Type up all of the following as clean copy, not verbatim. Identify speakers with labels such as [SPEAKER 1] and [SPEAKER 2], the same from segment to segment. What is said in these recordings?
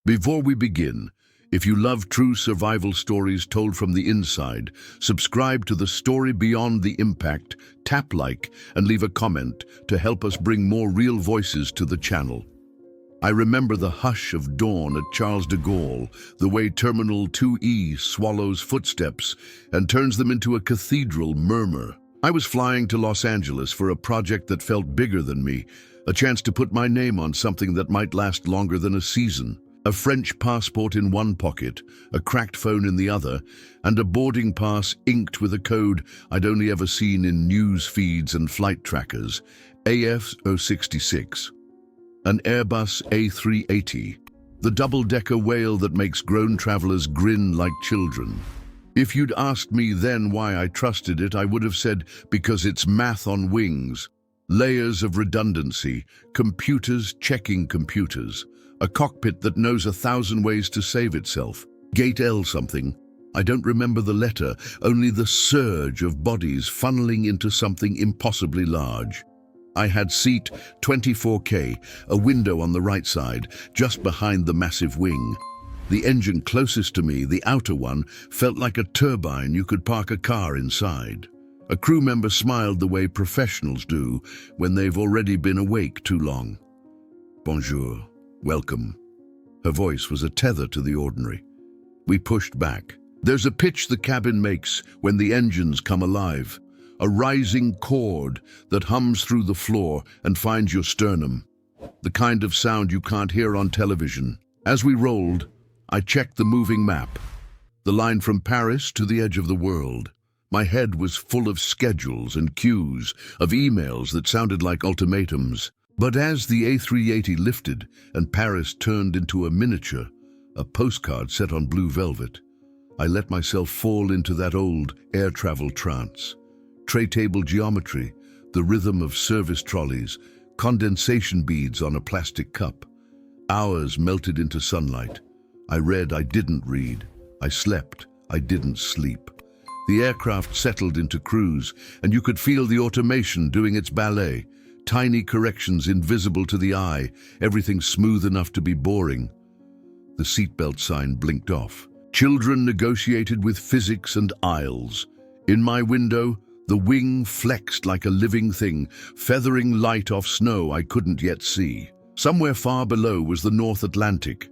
[SPEAKER 1] Before we begin, if you love true survival stories told from the inside, subscribe to the Story Beyond the Impact, tap like, and leave a comment to help us bring more real voices to the channel. I remember the hush of dawn at Charles de Gaulle, the way Terminal 2E swallows footsteps and turns them into a cathedral murmur. I was flying to Los Angeles for a project that felt bigger than me, a chance to put my name on something that might last longer than a season. A French passport in one pocket, a cracked phone in the other, and a boarding pass inked with a code I'd only ever seen in news feeds and flight trackers. AF066. An Airbus A380. The double-decker whale that makes grown travelers grin like children. If you'd asked me then why I trusted it, I would have said because it's math on wings. Layers of redundancy, computers checking computers. A cockpit that knows 1,000 ways to save itself. Gate L something. I don't remember the letter, only the surge of bodies funneling into something impossibly large. I had seat 24K, a window on the right side, just behind the massive wing. The engine closest to me, the outer one, felt like a turbine you could park a car inside. A crew member smiled the way professionals do when they've already been awake too long. Bonjour. Welcome. Her voice was a tether to the ordinary. We pushed back. There's a pitch the cabin makes when the engines come alive. A rising chord that hums through the floor and finds your sternum. The kind of sound you can't hear on television. As we rolled, I checked the moving map. The line from Paris to the edge of the world. My head was full of schedules and queues, of emails that sounded like ultimatums. But as the A380 lifted and Paris turned into a miniature, a postcard set on blue velvet, I let myself fall into that old air travel trance. Tray table geometry, the rhythm of service trolleys, condensation beads on a plastic cup. Hours melted into sunlight. I read, I didn't read. I slept, I didn't sleep. The aircraft settled into cruise, and you could feel the automation doing its ballet. Tiny corrections invisible to the eye, everything smooth enough to be boring. The seatbelt sign blinked off. Children negotiated with physics and aisles. In my window, the wing flexed like a living thing, feathering light off snow I couldn't yet see. Somewhere far below was the North Atlantic,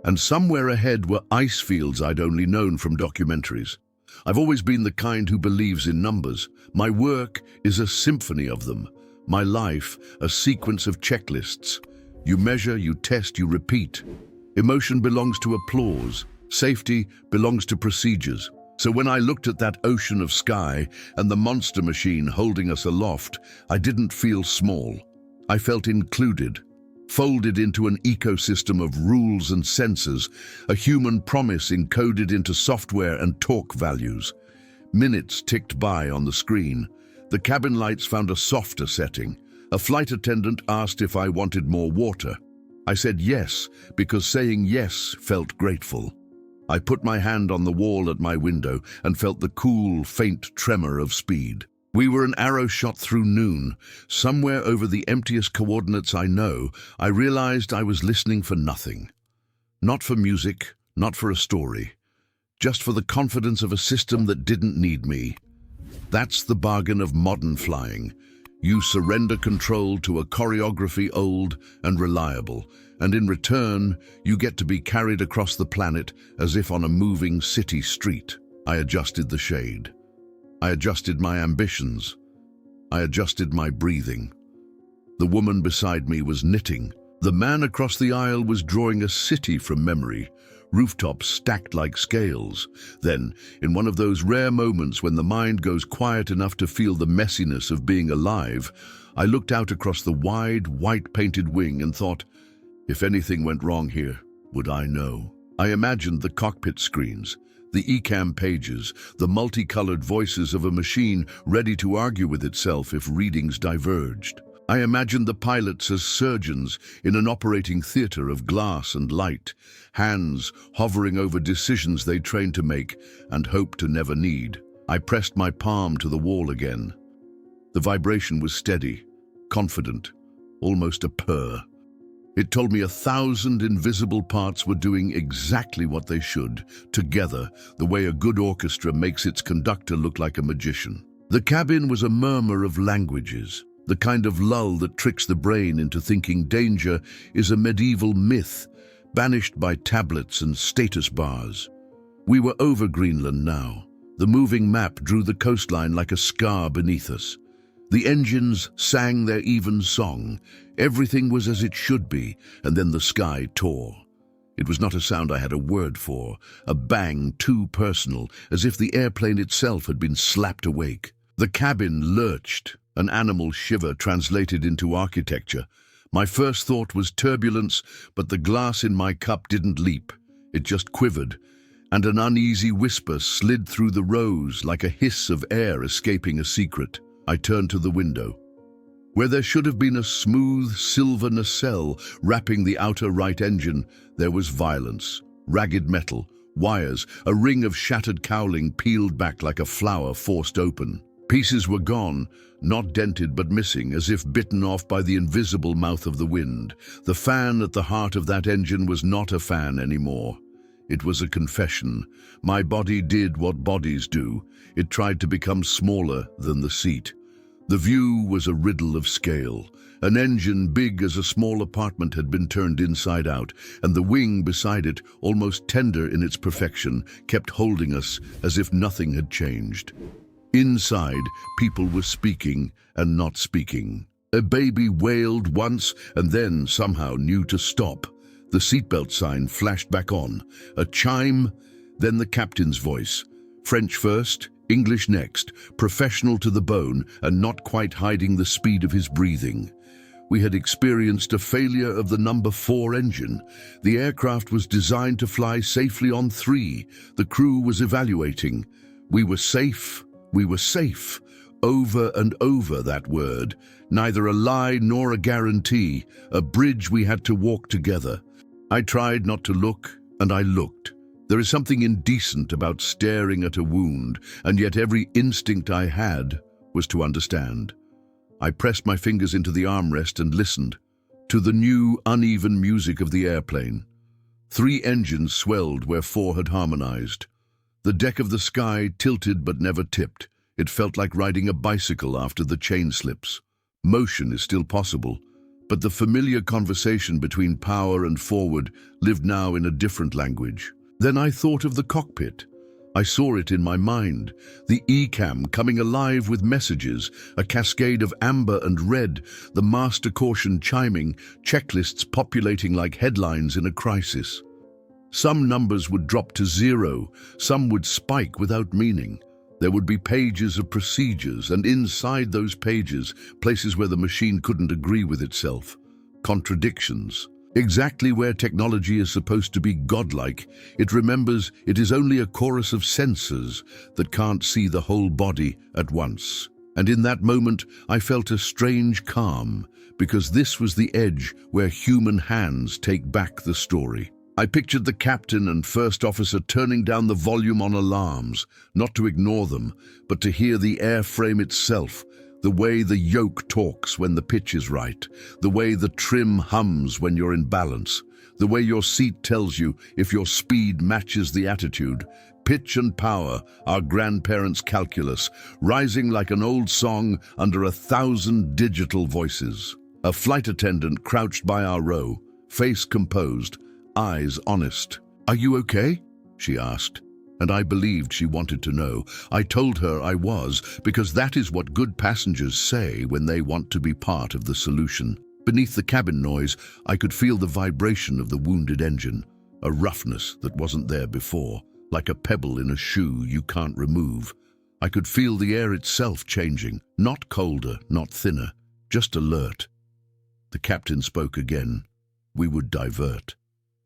[SPEAKER 1] and somewhere ahead were ice fields I'd only known from documentaries. I've always been the kind who believes in numbers. My work is a symphony of them. My life, a sequence of checklists. You measure, you test, you repeat. Emotion belongs to applause. Safety belongs to procedures. So when I looked at that ocean of sky and the monster machine holding us aloft, I didn't feel small. I felt included, folded into an ecosystem of rules and sensors, a human promise encoded into software and torque values. Minutes ticked by on the screen. The cabin lights found a softer setting. A flight attendant asked if I wanted more water. I said yes, because saying yes felt grateful. I put my hand on the wall at my window and felt the cool, faint tremor of speed. We were an arrow shot through noon. Somewhere over the emptiest coordinates I know, I realized I was listening for nothing. Not for music, not for a story. Just for the confidence of a system that didn't need me. That's the bargain of modern flying. You surrender control to a choreography old and reliable, and in return, you get to be carried across the planet as if on a moving city street. I adjusted the shade. I adjusted my ambitions. I adjusted my breathing. The woman beside me was knitting. The man across the aisle was drawing a city from memory. Rooftops stacked like scales. Then, in one of those rare moments when the mind goes quiet enough to feel the messiness of being alive, I looked out across the wide, white-painted wing and thought, if anything went wrong here, would I know? I imagined the cockpit screens, the ECAM pages, the multicolored voices of a machine ready to argue with itself if readings diverged. I imagined the pilots as surgeons in an operating theater of glass and light, hands hovering over decisions they trained to make and hoped to never need. I pressed my palm to the wall again. The vibration was steady, confident, almost a purr. It told me 1,000 invisible parts were doing exactly what they should, together, the way a good orchestra makes its conductor look like a magician. The cabin was a murmur of languages. The kind of lull that tricks the brain into thinking danger is a medieval myth, banished by tablets and status bars. We were over Greenland now. The moving map drew the coastline like a scar beneath us. The engines sang their even song. Everything was as it should be, and then the sky tore. It was not a sound I had a word for, a bang too personal, as if the airplane itself had been slapped awake. The cabin lurched, an animal shiver translated into architecture. My first thought was turbulence, but the glass in my cup didn't leap. It just quivered, and an uneasy whisper slid through the rows like a hiss of air escaping a secret. I turned to the window. Where there should have been a smooth silver nacelle wrapping the outer right engine, there was violence, ragged metal, wires, a ring of shattered cowling peeled back like a flower forced open. Pieces were gone, not dented but missing, as if bitten off by the invisible mouth of the wind. The fan at the heart of that engine was not a fan anymore. It was a confession. My body did what bodies do. It tried to become smaller than the seat. The view was a riddle of scale. An engine big as a small apartment had been turned inside out, and the wing beside it, almost tender in its perfection, kept holding us as if nothing had changed. Inside, people were speaking and not speaking. A baby wailed once and then somehow knew to stop. The seatbelt sign flashed back on. A chime, then the captain's voice. French first, English next, professional to the bone and not quite hiding the speed of his breathing. We had experienced a failure of the number 4 engine. The aircraft was designed to fly safely on 3. The crew was evaluating. We were safe. We were safe. Over and over that word. Neither a lie nor a guarantee. A bridge we had to walk together. I tried not to look, and I looked. There is something indecent about staring at a wound, and yet every instinct I had was to understand. I pressed my fingers into the armrest and listened to the new, uneven music of the airplane. 3 engines swelled where 4 had harmonized. The deck of the Sky tilted but never tipped. It felt like riding a bicycle after the chain slips. Motion is still possible, but the familiar conversation between power and forward lived now in a different language. Then I thought of the cockpit. I saw it in my mind, the ECAM coming alive with messages, a cascade of amber and red, the master caution chiming, checklists populating like headlines in a crisis. Some numbers would drop to 0, some would spike without meaning. There would be pages of procedures, and inside those pages, places where the machine couldn't agree with itself. Contradictions. Exactly where technology is supposed to be godlike, it remembers it is only a chorus of sensors that can't see the whole body at once. And in that moment, I felt a strange calm, because this was the edge where human hands take back the story. I pictured the captain and first officer turning down the volume on alarms, not to ignore them, but to hear the airframe itself, the way the yoke talks when the pitch is right, the way the trim hums when you're in balance, the way your seat tells you if your speed matches the attitude. Pitch and power, our grandparents' calculus, rising like an old song under 1,000 digital voices. A flight attendant crouched by our row, face composed, eyes honest. "Are you okay?" she asked, and I believed she wanted to know. I told her I was, because that is what good passengers say when they want to be part of the solution. Beneath the cabin noise, I could feel the vibration of the wounded engine, a roughness that wasn't there before, like a pebble in a shoe you can't remove. I could feel the air itself changing, not colder, not thinner, just alert. The captain spoke again. We would divert.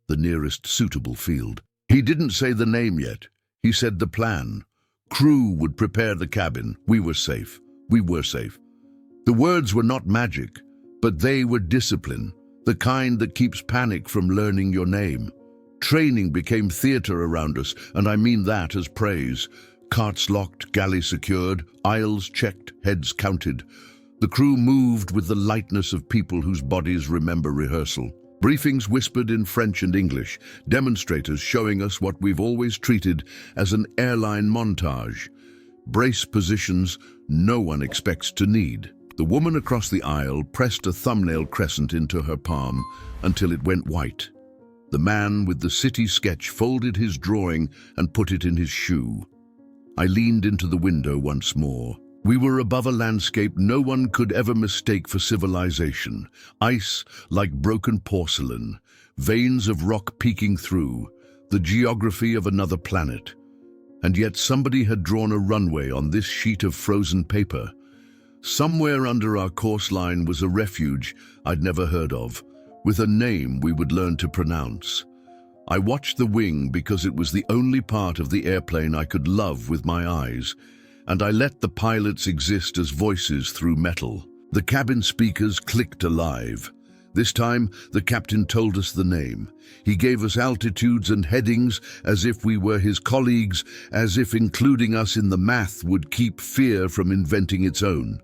[SPEAKER 1] The nearest suitable field. He didn't say the name yet. He said the plan. Crew would prepare the cabin. We were safe. We were safe. The words were not magic, but they were discipline, the kind that keeps panic from learning your name. Training became theater around us, and I mean that as praise. Carts locked, galley secured, aisles checked, heads counted. The crew moved with the lightness of people whose bodies remember rehearsal. Briefings whispered in French and English, demonstrators showing us what we've always treated as an airline montage. Brace positions no one expects to need. The woman across the aisle pressed a thumbnail crescent into her palm until it went white. The man with the city sketch folded his drawing and put it in his shoe. I leaned into the window once more. We were above a landscape no one could ever mistake for civilization. Ice like broken porcelain, veins of rock peeking through, the geography of another planet. And yet somebody had drawn a runway on this sheet of frozen paper. Somewhere under our course line was a refuge I'd never heard of, with a name we would learn to pronounce. I watched the wing because it was the only part of the airplane I could love with my eyes, and I let the pilots exist as voices through metal. The cabin speakers clicked alive. This time, the captain told us the name. He gave us altitudes and headings as if we were his colleagues, as if including us in the math would keep fear from inventing its own.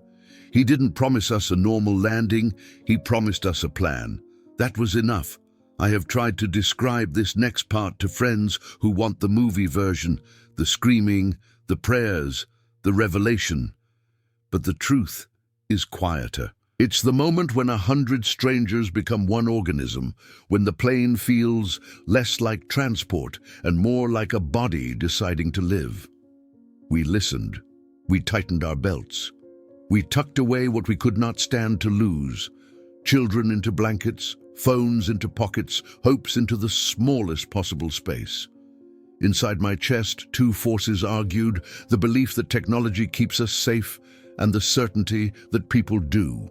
[SPEAKER 1] He didn't promise us a normal landing, he promised us a plan. That was enough. I have tried to describe this next part to friends who want the movie version, the screaming, the prayers, the revelation. But the truth is quieter. It's the moment when 100 strangers become one organism, when the plane feels less like transport and more like a body deciding to live. We listened. We tightened our belts. We tucked away what we could not stand to lose. Children into blankets, phones into pockets, hopes into the smallest possible space. Inside my chest, two forces argued, the belief that technology keeps us safe and the certainty that people do.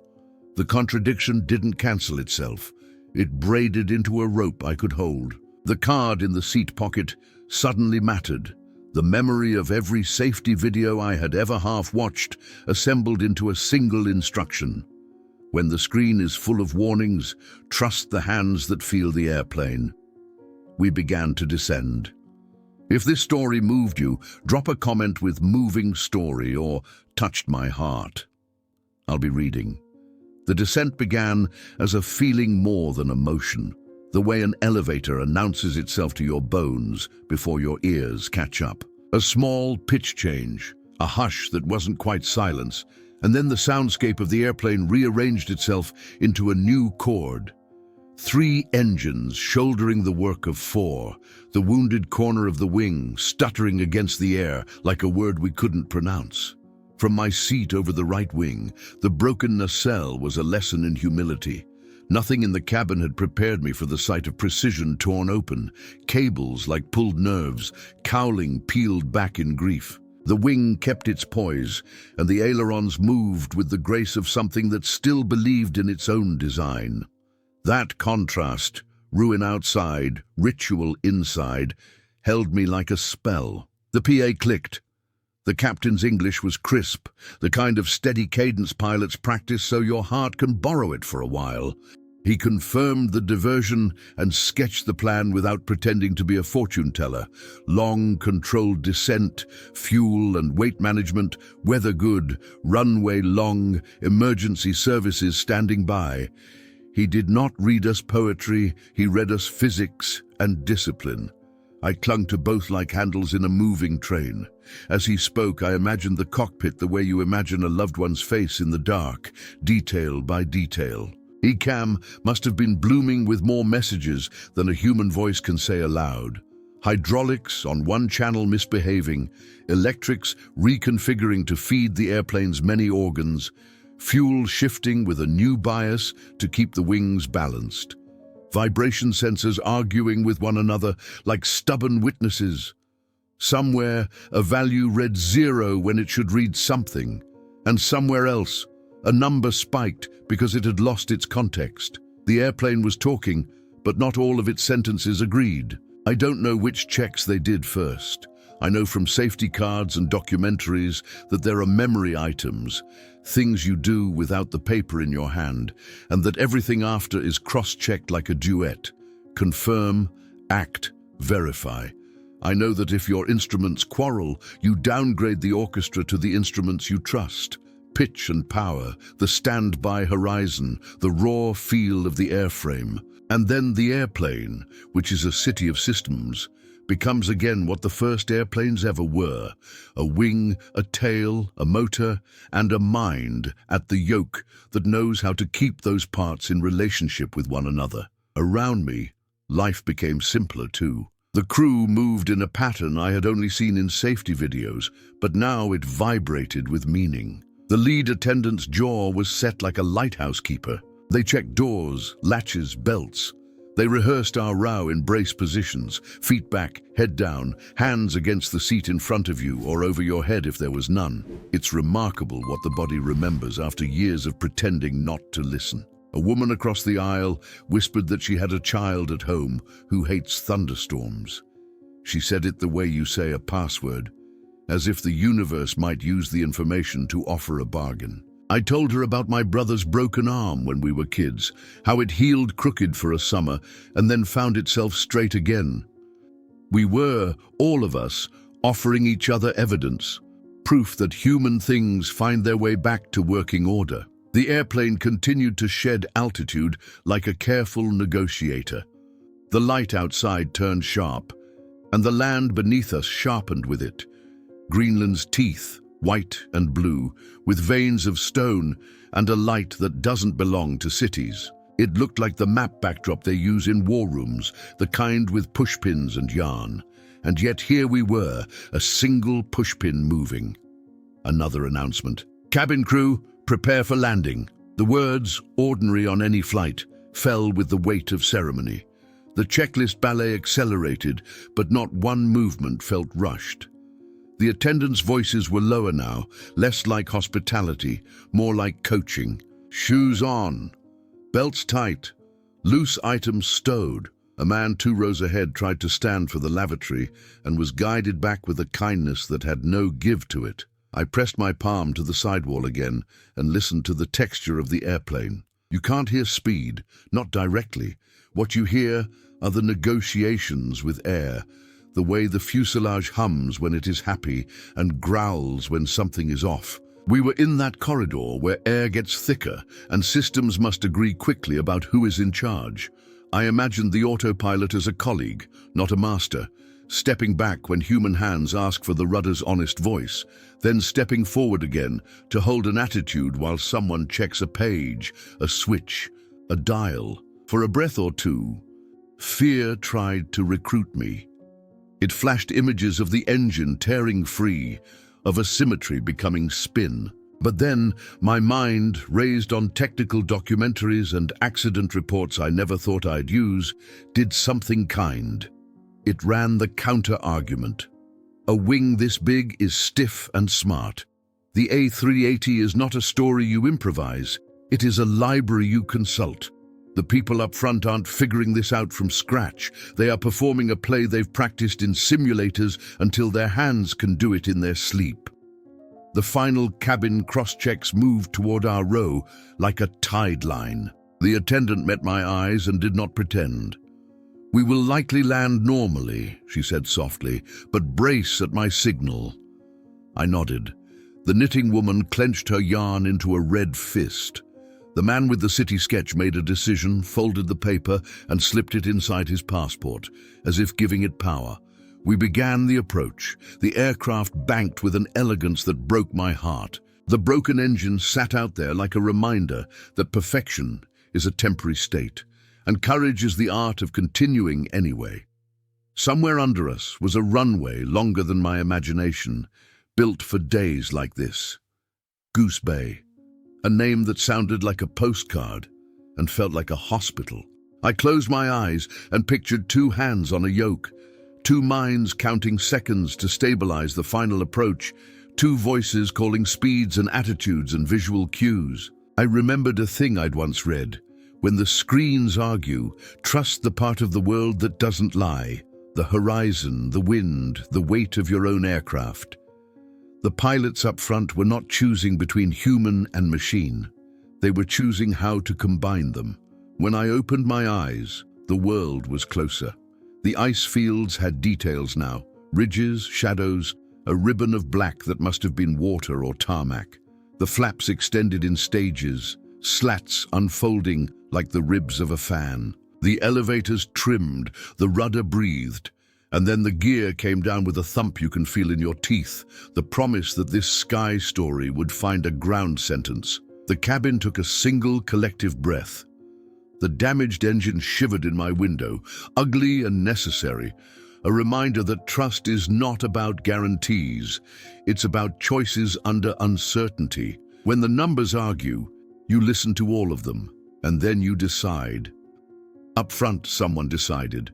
[SPEAKER 1] The contradiction didn't cancel itself. It braided into a rope I could hold. The card in the seat pocket suddenly mattered. The memory of every safety video I had ever half-watched assembled into a single instruction. When the screen is full of warnings, trust the hands that feel the airplane. We began to descend. If this story moved you, drop a comment with "moving story" or "touched my heart." I'll be reading. The descent began as a feeling more than emotion, the way an elevator announces itself to your bones before your ears catch up. A small pitch change, a hush that wasn't quite silence, and then the soundscape of the airplane rearranged itself into a new chord. 3 engines shouldering the work of 4, the wounded corner of the wing stuttering against the air like a word we couldn't pronounce. From my seat over the right wing, the broken nacelle was a lesson in humility. Nothing in the cabin had prepared me for the sight of precision torn open, cables like pulled nerves, cowling peeled back in grief. The wing kept its poise, and the ailerons moved with the grace of something that still believed in its own design. That contrast, ruin outside, ritual inside, held me like a spell. The PA clicked. The captain's English was crisp, the kind of steady cadence pilots practice so your heart can borrow it for a while. He confirmed the diversion and sketched the plan without pretending to be a fortune teller. Long, controlled descent, fuel and weight management, weather good, runway long, emergency services standing by. He did not read us poetry, he read us physics and discipline. I clung to both like handles in a moving train. As he spoke, I imagined the cockpit the way you imagine a loved one's face in the dark, detail by detail. ECAM must have been blooming with more messages than a human voice can say aloud. Hydraulics on one channel misbehaving, electrics reconfiguring to feed the airplane's many organs, fuel shifting with a new bias to keep the wings balanced. Vibration sensors arguing with one another like stubborn witnesses. Somewhere, a value read 0 when it should read something, and somewhere else, a number spiked because it had lost its context. The airplane was talking, but not all of its sentences agreed. I don't know which checks they did first. I know from safety cards and documentaries that there are memory items, things you do without the paper in your hand, and that everything after is cross-checked like a duet. Confirm, act, verify. I know that if your instruments quarrel, you downgrade the orchestra to the instruments you trust. pitch and power, the standby horizon, the raw feel of the airframe. And then the airplane, which is a city of systems, becomes again what the first airplanes ever were: a wing, a tail, a motor, and a mind at the yoke that knows how to keep those parts in relationship with one another. Around me, life became simpler too. The crew moved in a pattern I had only seen in safety videos, but now it vibrated with meaning. The lead attendant's jaw was set like a lighthouse keeper. They checked doors, latches, belts. They rehearsed our row in brace positions, feet back, head down, hands against the seat in front of you or over your head if there was none. It's remarkable what the body remembers after years of pretending not to listen. A woman across the aisle whispered that she had a child at home who hates thunderstorms. She said it the way you say a password, as if the universe might use the information to offer a bargain. I told her about my brother's broken arm when we were kids, how it healed crooked for a summer and then found itself straight again. We were, all of us, offering each other evidence, proof that human things find their way back to working order. The airplane continued to shed altitude like a careful negotiator. The light outside turned sharp, and the land beneath us sharpened with it. Greenland's teeth, white and blue, with veins of stone and a light that doesn't belong to cities. It looked like the map backdrop they use in war rooms, the kind with pushpins and yarn. And yet here we were, a single pushpin moving. Another announcement. Cabin crew, prepare for landing. The words, ordinary on any flight, fell with the weight of ceremony. The checklist ballet accelerated, but not one movement felt rushed. The attendants' voices were lower now, less like hospitality, more like coaching. Shoes on, belts tight, loose items stowed. A man 2 rows ahead tried to stand for the lavatory and was guided back with a kindness that had no give to it. I pressed my palm to the sidewall again and listened to the texture of the airplane. You can't hear speed, not directly. What you hear are the negotiations with air, the way the fuselage hums when it is happy and growls when something is off. We were in that corridor where air gets thicker and systems must agree quickly about who is in charge. I imagined the autopilot as a colleague, not a master, stepping back when human hands ask for the rudder's honest voice, then stepping forward again to hold an attitude while someone checks a page, a switch, a dial. For a breath or two, fear tried to recruit me. It flashed images of the engine tearing free, of a symmetry becoming spin. But then my mind, raised on technical documentaries and accident reports I never thought I'd use, did something kind. It ran the counter-argument. A wing this big is stiff and smart. The A380 is not a story you improvise. It is a library you consult. The people up front aren't figuring this out from scratch. They are performing a play they've practiced in simulators until their hands can do it in their sleep. The final cabin cross-checks moved toward our row like a tide line. The attendant met my eyes and did not pretend. "We will likely land normally," she said softly, "but brace at my signal." I nodded. The knitting woman clenched her yarn into a red fist. The man with the city sketch made a decision, folded the paper, and slipped it inside his passport, as if giving it power. We began the approach. The aircraft banked with an elegance that broke my heart. The broken engine sat out there like a reminder that perfection is a temporary state, and courage is the art of continuing anyway. Somewhere under us was a runway longer than my imagination, built for days like this. Goose Bay, a name that sounded like a postcard and felt like a hospital. I closed my eyes and pictured 2 hands on a yoke, 2 minds counting seconds to stabilize the final approach, 2 voices calling speeds and attitudes and visual cues. I remembered a thing I'd once read. When the screens argue, trust the part of the world that doesn't lie. The horizon, the wind, the weight of your own aircraft. The pilots up front were not choosing between human and machine. They were choosing how to combine them. When I opened my eyes, the world was closer. The ice fields had details now, ridges, shadows, a ribbon of black that must have been water or tarmac. The flaps extended in stages, slats unfolding like the ribs of a fan. The elevators trimmed, the rudder breathed, and then the gear came down with a thump you can feel in your teeth, the promise that this sky story would find a ground sentence. The cabin took a single collective breath. The damaged engine shivered in my window, ugly and necessary, a reminder that trust is not about guarantees, it's about choices under uncertainty. When the numbers argue, you listen to all of them, and then you decide. Up front, someone decided.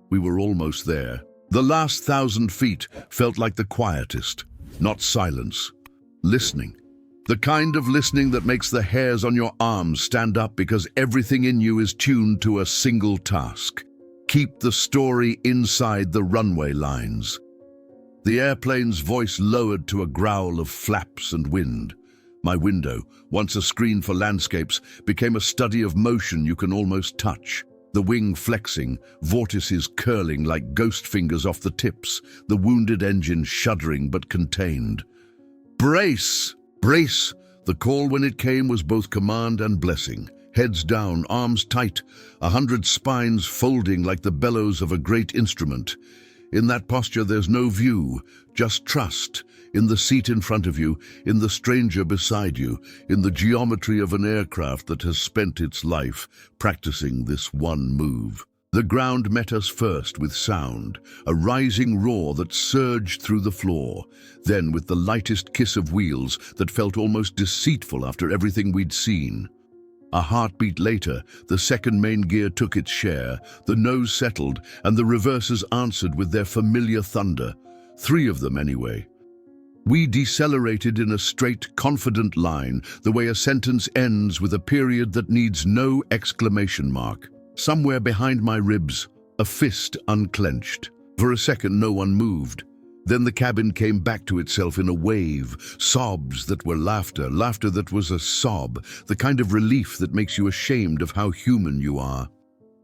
[SPEAKER 1] We were almost there. The last 1,000 feet felt like the quietest, not silence. Listening. The kind of listening that makes the hairs on your arms stand up because everything in you is tuned to a single task. Keep the story inside the runway lines. The airplane's voice lowered to a growl of flaps and wind. My window, once a screen for landscapes, became a study of motion you can almost touch. The wing flexing, vortices curling like ghost fingers off the tips, the wounded engine shuddering but contained. Brace! Brace! The call when it came was both command and blessing. Heads down, arms tight, 100 spines folding like the bellows of a great instrument. In that posture there's no view, just trust. In the seat in front of you, in the stranger beside you, in the geometry of an aircraft that has spent its life practicing this one move. The ground met us first with sound, a rising roar that surged through the floor, then with the lightest kiss of wheels that felt almost deceitful after everything we'd seen. A heartbeat later, the second main gear took its share, the nose settled, and the reverses answered with their familiar thunder. 3 of them anyway. We decelerated in a straight, confident line, the way a sentence ends with a period that needs no exclamation mark. Somewhere behind my ribs, a fist unclenched. For a second, no one moved. Then the cabin came back to itself in a wave, sobs that were laughter, laughter that was a sob, the kind of relief that makes you ashamed of how human you are.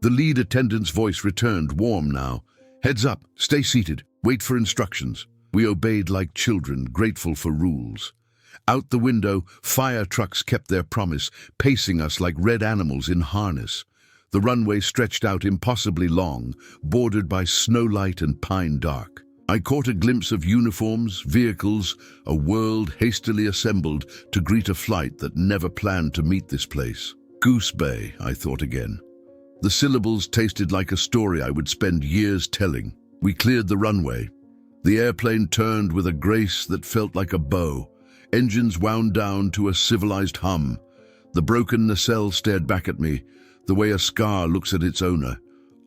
[SPEAKER 1] The lead attendant's voice returned, warm now. Heads up, stay seated, wait for instructions. We obeyed like children, grateful for rules. Out the window, fire trucks kept their promise, pacing us like red animals in harness. The runway stretched out impossibly long, bordered by snowlight and pine dark. I caught a glimpse of uniforms, vehicles, a world hastily assembled to greet a flight that never planned to meet this place. Goose Bay, I thought again. The syllables tasted like a story I would spend years telling. We cleared the runway. The airplane turned with a grace that felt like a bow. Engines wound down to a civilized hum. The broken nacelle stared back at me, the way a scar looks at its owner.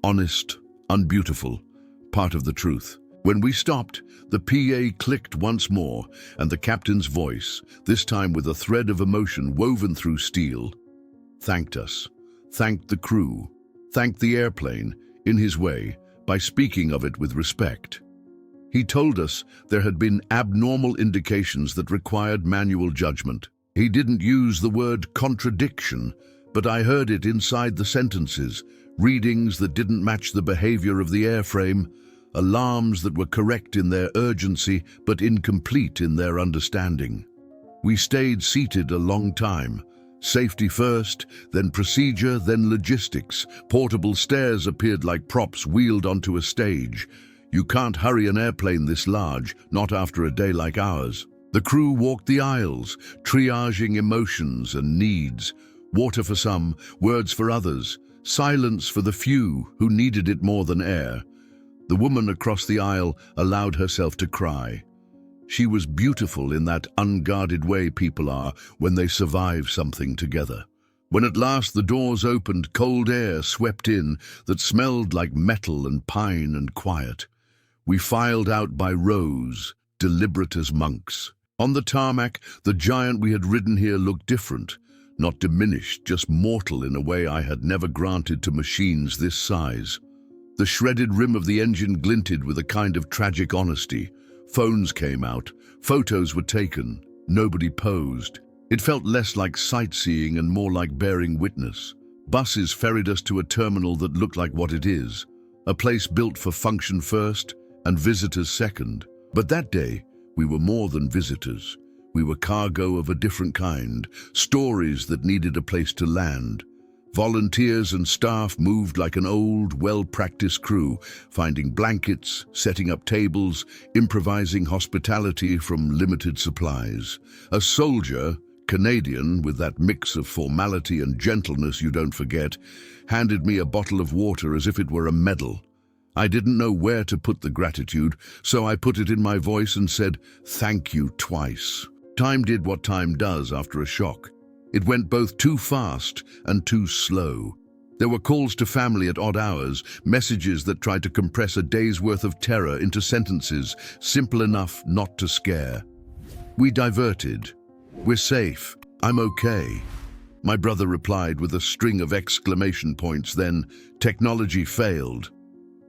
[SPEAKER 1] Honest, unbeautiful, part of the truth. When we stopped, the PA clicked once more, and the captain's voice, this time with a thread of emotion woven through steel, thanked us, thanked the crew, thanked the airplane, in his way, by speaking of it with respect. He told us there had been abnormal indications that required manual judgment. He didn't use the word contradiction, but I heard it inside the sentences, readings that didn't match the behavior of the airframe, alarms that were correct in their urgency but incomplete in their understanding. We stayed seated a long time. Safety first, then procedure, then logistics. Portable stairs appeared like props wheeled onto a stage. You can't hurry an airplane this large, not after a day like ours. The crew walked the aisles, triaging emotions and needs. Water for some, words for others, silence for the few who needed it more than air. The woman across the aisle allowed herself to cry. She was beautiful in that unguarded way people are when they survive something together. When at last the doors opened, cold air swept in that smelled like metal and pine and quiet. We filed out by rows, deliberate as monks. On the tarmac, the giant we had ridden here looked different, not diminished, just mortal in a way I had never granted to machines this size. The shredded rim of the engine glinted with a kind of tragic honesty. Phones came out, photos were taken, nobody posed. It felt less like sightseeing and more like bearing witness. Buses ferried us to a terminal that looked like what it is, a place built for function first and visitors second. But that day, we were more than visitors. We were cargo of a different kind, stories that needed a place to land. Volunteers and staff moved like an old, well-practiced crew, finding blankets, setting up tables, improvising hospitality from limited supplies. A soldier, Canadian, with that mix of formality and gentleness you don't forget, handed me a bottle of water as if it were a medal. I didn't know where to put the gratitude, so I put it in my voice and said, "Thank you," twice. Time did what time does after a shock. It went both too fast and too slow. There were calls to family at odd hours, messages that tried to compress a day's worth of terror into sentences simple enough not to scare. "We diverted. We're safe. I'm okay." My brother replied with a string of exclamation points, then, "Technology failed."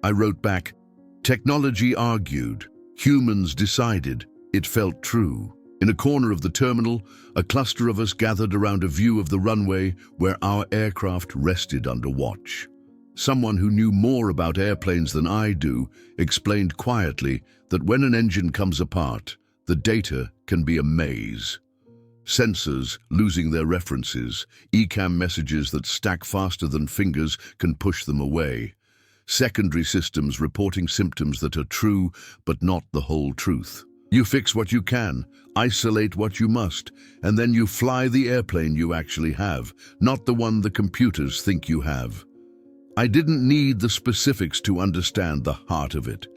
[SPEAKER 1] I wrote back, "Technology argued. Humans decided." It felt true. In a corner of the terminal, a cluster of us gathered around a view of the runway where our aircraft rested under watch. Someone who knew more about airplanes than I do explained quietly that when an engine comes apart, the data can be a maze. Sensors losing their references, ECAM messages that stack faster than fingers can push them away. Secondary systems reporting symptoms that are true but not the whole truth. You fix what you can, isolate what you must, and then you fly the airplane you actually have, not the one the computers think you have. I didn't need the specifics to understand the heart of it.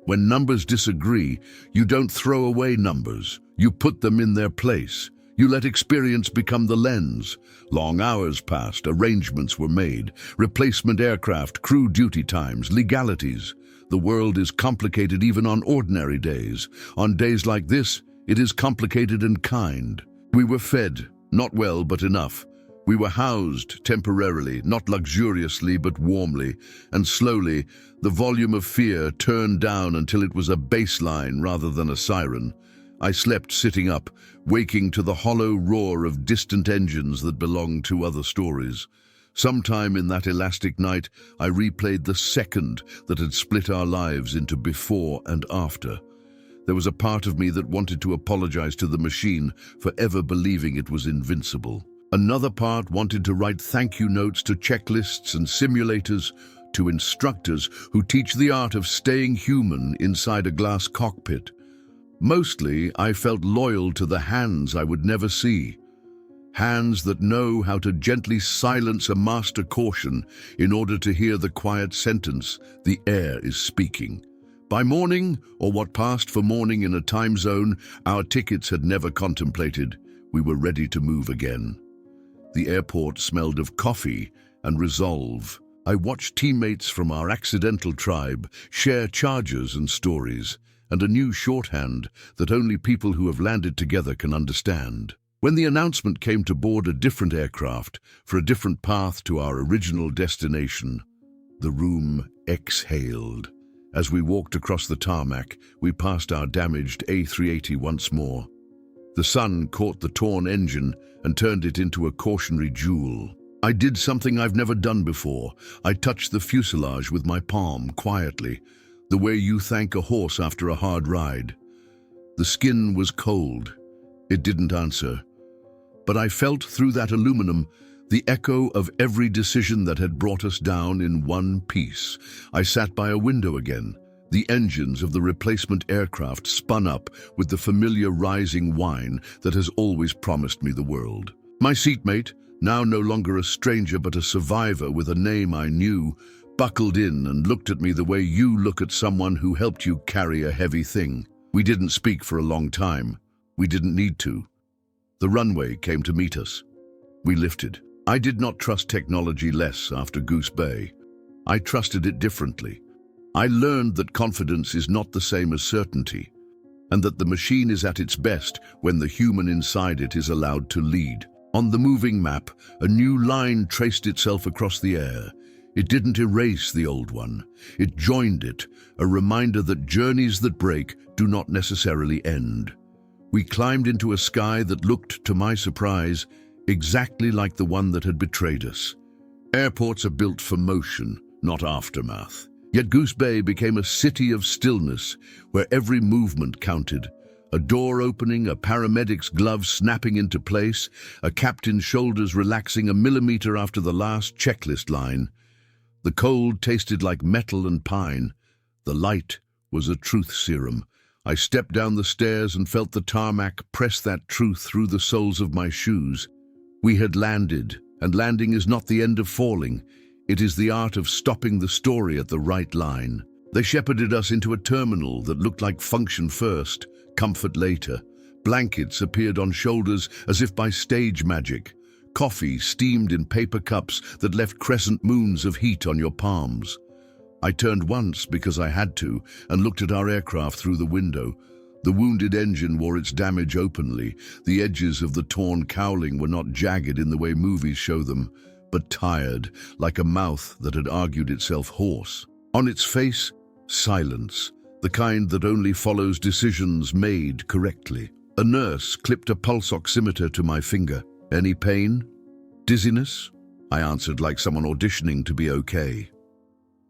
[SPEAKER 1] When numbers disagree, you don't throw away numbers. You put them in their place. You let experience become the lens. Long hours passed, arrangements were made, replacement aircraft, crew duty times, legalities. The world is complicated even on ordinary days. On days like this, it is complicated and kind. We were fed, not well but enough. We were housed temporarily, not luxuriously but warmly, and slowly the volume of fear turned down until it was a baseline rather than a siren. I slept sitting up, waking to the hollow roar of distant engines that belonged to other stories. Sometime in that elastic night, I replayed the second that had split our lives into before and after. There was a part of me that wanted to apologize to the machine for ever believing it was invincible. Another part wanted to write thank you notes to checklists and simulators, to instructors who teach the art of staying human inside a glass cockpit. Mostly, I felt loyal to the hands I would never see. Hands that know how to gently silence a master caution in order to hear the quiet sentence, "The air is speaking." By morning, or what passed for morning in a time zone our tickets had never contemplated, we were ready to move again. The airport smelled of coffee and resolve. I watched teammates from our accidental tribe share charges and stories, and a new shorthand that only people who have landed together can understand. When the announcement came to board a different aircraft for a different path to our original destination, the room exhaled. As we walked across the tarmac, we passed our damaged A380 once more. The sun caught the torn engine and turned it into a cautionary jewel. I did something I've never done before. I touched the fuselage with my palm quietly, the way you thank a horse after a hard ride. The skin was cold. It didn't answer. But I felt through that aluminum the echo of every decision that had brought us down in one piece. I sat by a window again. The engines of the replacement aircraft spun up with the familiar rising whine that has always promised me the world. My seatmate, now no longer a stranger but a survivor with a name I knew, buckled in and looked at me the way you look at someone who helped you carry a heavy thing. We didn't speak for a long time. We didn't need to. The runway came to meet us. We lifted. I did not trust technology less after Goose Bay. I trusted it differently. I learned that confidence is not the same as certainty, and that the machine is at its best when the human inside it is allowed to lead. On the moving map, a new line traced itself across the air. It didn't erase the old one. It joined it, a reminder that journeys that break do not necessarily end. We climbed into a sky that looked, to my surprise, exactly like the one that had betrayed us. Airports are built for motion, not aftermath. Yet Goose Bay became a city of stillness, where every movement counted, A door opening, a paramedic's gloves snapping into place, a captain's shoulders relaxing a millimeter after the last checklist line. The cold tasted like metal and pine. The light was a truth serum. I stepped down the stairs and felt the tarmac press that truth through the soles of my shoes. We had landed, and landing is not the end of falling. It is the art of stopping the story at the right line. They shepherded us into a terminal that looked like function first, comfort later. Blankets appeared on shoulders as if by stage magic. Coffee steamed in paper cups that left crescent moons of heat on your palms. I turned once because I had to and looked at our aircraft through the window. The wounded engine wore its damage openly. The edges of the torn cowling were not jagged in the way movies show them, but tired, like a mouth that had argued itself hoarse. On its face, silence, the kind that only follows decisions made correctly. A nurse clipped a pulse oximeter to my finger. "Any pain? Dizziness?" I answered like someone auditioning to be okay.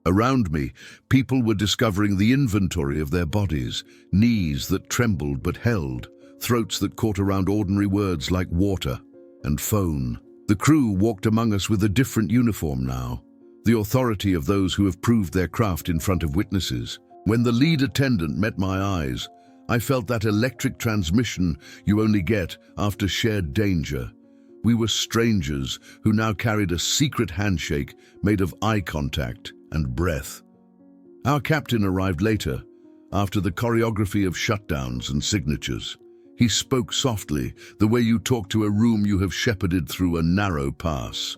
[SPEAKER 1] Around me, people were discovering the inventory of their bodies, knees that trembled but held, throats that caught around ordinary words like water and phone. The crew walked among us with a different uniform now, the authority of those who have proved their craft in front of witnesses. When the lead attendant met my eyes, I felt that electric transmission you only get after shared danger. We were strangers who now carried a secret handshake made of eye contact and breath. Our captain arrived later, after the choreography of shutdowns and signatures. He spoke softly, the way you talk to a room you have shepherded through a narrow pass.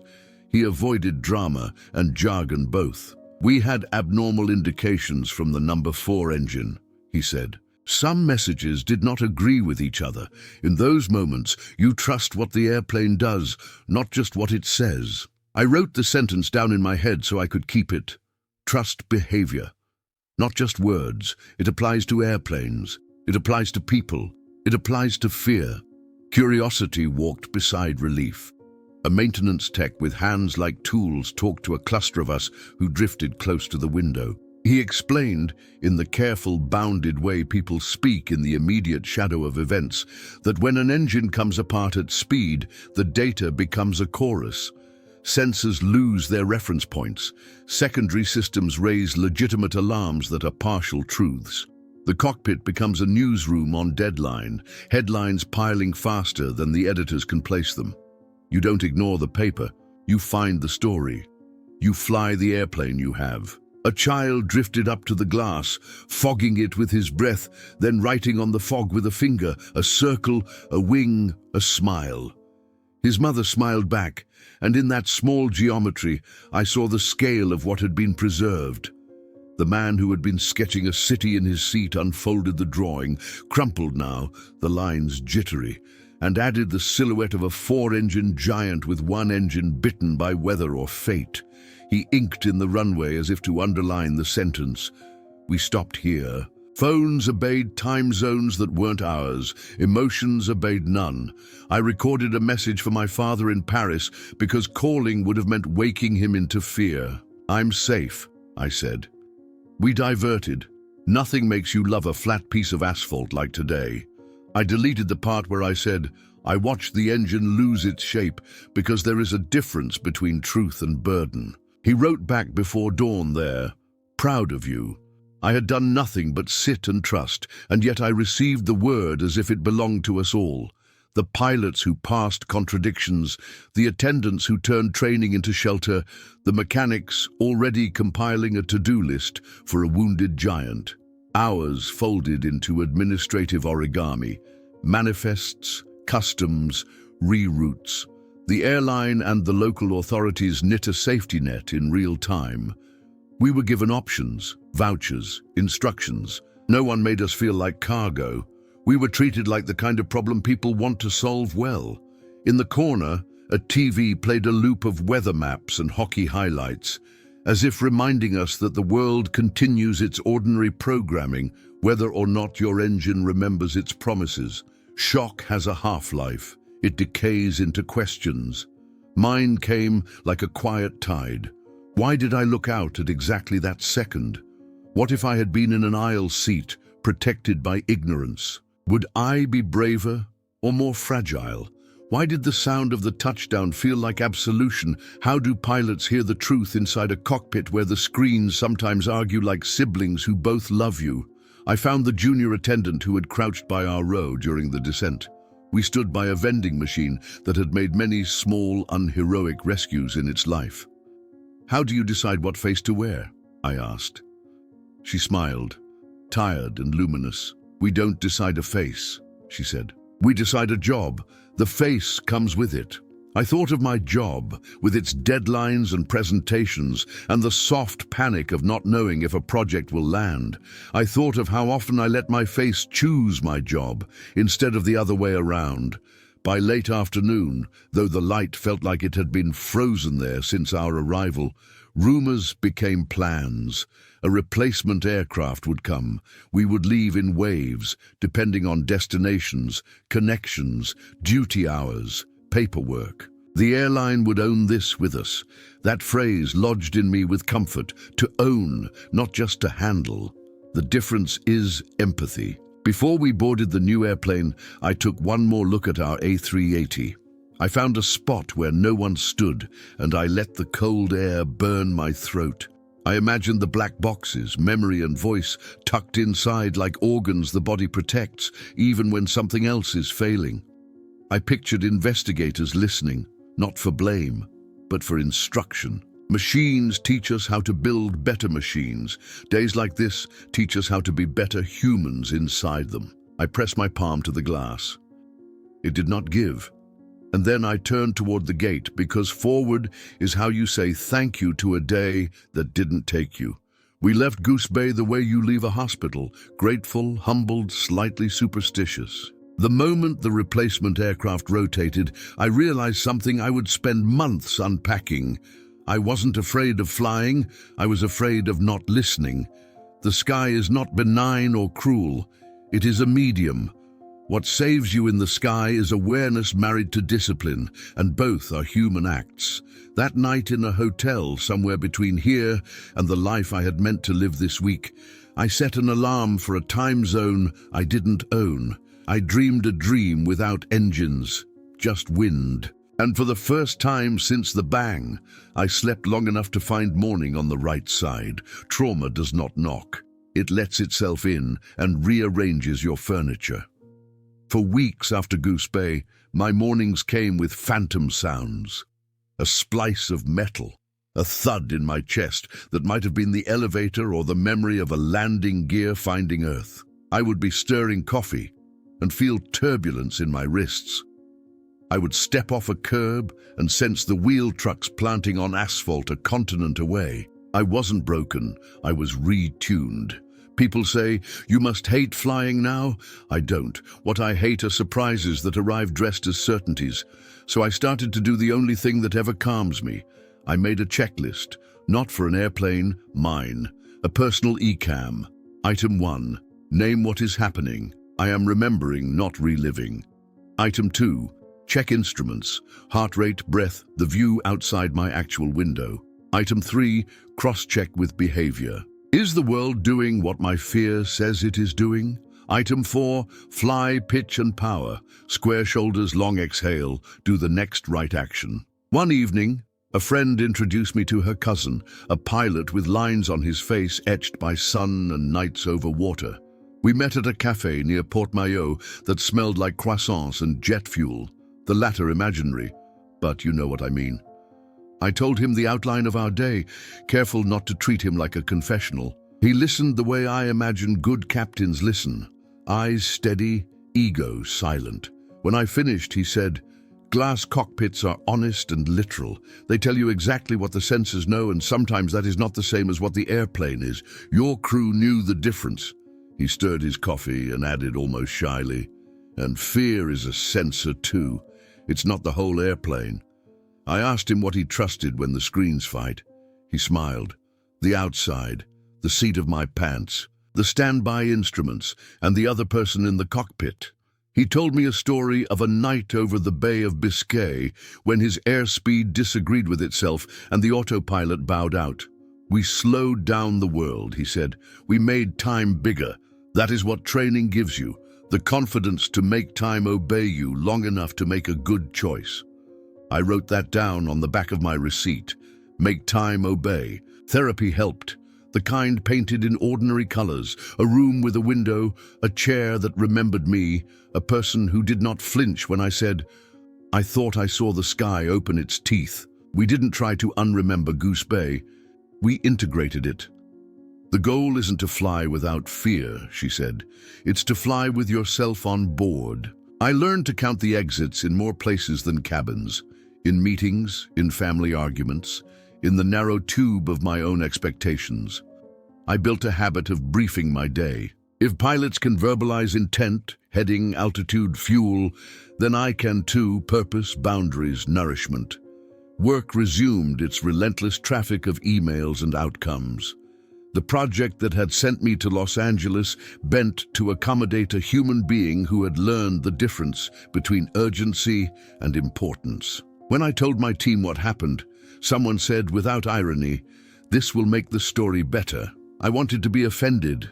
[SPEAKER 1] He avoided drama and jargon both. "We had abnormal indications from the number 4 engine," he said. "Some messages did not agree with each other. In those moments, you trust what the airplane does, not just what it says." I wrote the sentence down in my head so I could keep it. Trust behavior. Not just words. It applies to airplanes. It applies to people. It applies to fear. Curiosity walked beside relief. A maintenance tech with hands like tools talked to a cluster of us who drifted close to the window. He explained, in the careful, bounded way people speak in the immediate shadow of events, that when an engine comes apart at speed, the data becomes a chorus. Sensors lose their reference points. Secondary systems raise legitimate alarms that are partial truths. The cockpit becomes a newsroom on deadline, headlines piling faster than the editors can place them. You don't ignore the paper, you find the story. You fly the airplane you have. A child drifted up to the glass, fogging it with his breath, then writing on the fog with a finger, a circle, a wing, a smile. His mother smiled back, and in that small geometry, I saw the scale of what had been preserved. The man who had been sketching a city in his seat unfolded the drawing, crumpled now, the lines jittery, and added the silhouette of a 4-engine giant with one engine bitten by weather or fate. He inked in the runway as if to underline the sentence. We stopped here. Phones obeyed time zones that weren't ours. Emotions obeyed none. I recorded a message for my father in Paris because calling would have meant waking him into fear. "I'm safe," I said. We diverted. Nothing makes you love a flat piece of asphalt like today. I deleted the part where I said, "I watched the engine lose its shape because there is a difference between truth and burden." He wrote back before dawn there, "Proud of you." I had done nothing but sit and trust, and yet I received the word as if it belonged to us all. The pilots who passed contradictions, the attendants who turned training into shelter, the mechanics already compiling a to-do list for a wounded giant. Hours folded into administrative origami, manifests, customs, reroutes. The airline and the local authorities knit a safety net in real time. We were given options, vouchers, instructions. No one made us feel like cargo. We were treated like the kind of problem people want to solve well. In the corner, a TV played a loop of weather maps and hockey highlights, as if reminding us that the world continues its ordinary programming, whether or not your engine remembers its promises. Shock has a half-life. It decays into questions. Mine came like a quiet tide. Why did I look out at exactly that second? What if I had been in an aisle seat, protected by ignorance? Would I be braver or more fragile? Why did the sound of the touchdown feel like absolution? How do pilots hear the truth inside a cockpit where the screens sometimes argue like siblings who both love you? I found the junior attendant who had crouched by our row during the descent. We stood by a vending machine that had made many small, unheroic rescues in its life. "How do you decide what face to wear?" I asked. She smiled, tired and luminous. "We don't decide a face," she said. "We decide a job. The face comes with it." I thought of my job, with its deadlines and presentations, and the soft panic of not knowing if a project will land. I thought of how often I let my face choose my job, instead of the other way around. By late afternoon, though the light felt like it had been frozen there since our arrival, rumors became plans. A replacement aircraft would come. We would leave in waves, depending on destinations, connections, duty hours, paperwork. The airline would own this with us. That phrase lodged in me with comfort, to own, not just to handle. The difference is empathy. Before we boarded the new airplane, I took one more look at our A380. I found a spot where no one stood, and I let the cold air burn my throat. I imagined the black boxes, memory and voice, tucked inside like organs the body protects, even when something else is failing. I pictured investigators listening, not for blame, but for instruction. Machines teach us how to build better machines. Days like this teach us how to be better humans inside them. I pressed my palm to the glass. It did not give. And then I turned toward the gate, because forward is how you say thank you to a day that didn't take you. We left Goose Bay the way you leave a hospital, grateful, humbled, slightly superstitious. The moment the replacement aircraft rotated, I realized something I would spend months unpacking. I wasn't afraid of flying, I was afraid of not listening. The sky is not benign or cruel, it is a medium. What saves you in the sky is awareness married to discipline, and both are human acts. That night in a hotel somewhere between here and the life I had meant to live this week, I set an alarm for a time zone I didn't own. I dreamed a dream without engines, just wind. And for the first time since the bang, I slept long enough to find morning on the right side. Trauma does not knock. It lets itself in and rearranges your furniture. For weeks after Goose Bay, my mornings came with phantom sounds. A splice of metal, a thud in my chest that might have been the elevator or the memory of a landing gear finding Earth. I would be stirring coffee and feel turbulence in my wrists. I would step off a curb and sense the wheel trucks planting on asphalt a continent away. I wasn't broken, I was retuned. People say, you must hate flying now. I don't. What I hate are surprises that arrive dressed as certainties. So I started to do the only thing that ever calms me. I made a checklist, not for an airplane, mine. A personal ECAM. Item 1. Name what is happening. I am remembering, not reliving. Item 2. Check instruments. Heart rate, breath, the view outside my actual window. Item 3. Cross-check with behavior. Is the world doing what my fear says it is doing? Item 4, fly, pitch and power. Square shoulders, long exhale, do the next right action. One evening, a friend introduced me to her cousin, a pilot with lines on his face etched by sun and nights over water. We met at a cafe near Port Maillot that smelled like croissants and jet fuel, the latter imaginary, but you know what I mean. I told him the outline of our day, careful not to treat him like a confessional. He listened the way I imagine good captains listen, eyes steady, ego silent. When I finished, he said, "Glass cockpits are honest and literal. They tell you exactly what the sensors know, and sometimes that is not the same as what the airplane is. Your crew knew the difference." He stirred his coffee and added almost shyly, "And fear is a sensor too. It's not the whole airplane." I asked him what he trusted when the screens fight. He smiled. The outside, the seat of my pants, the standby instruments, and the other person in the cockpit. He told me a story of a night over the Bay of Biscay when his airspeed disagreed with itself and the autopilot bowed out. "We slowed down the world," he said. "We made time bigger. That is what training gives you. The confidence to make time obey you long enough to make a good choice. I wrote that down on the back of my receipt. Make time obey. Therapy helped. The kind painted in ordinary colors, a room with a window, a chair that remembered me, a person who did not flinch when I said, I thought I saw the sky open its teeth. We didn't try to unremember Goose Bay. We integrated it. The goal isn't to fly without fear, she said. It's to fly with yourself on board. I learned to count the exits in more places than cabins. In meetings, in family arguments, in the narrow tube of my own expectations. I built a habit of briefing my day. If pilots can verbalize intent, heading, altitude, fuel, then I can too, purpose, boundaries, nourishment. Work resumed its relentless traffic of emails and outcomes. The project that had sent me to Los Angeles bent to accommodate a human being who had learned the difference between urgency and importance. When I told my team what happened, someone said without irony, "This will make the story better." I wanted to be offended.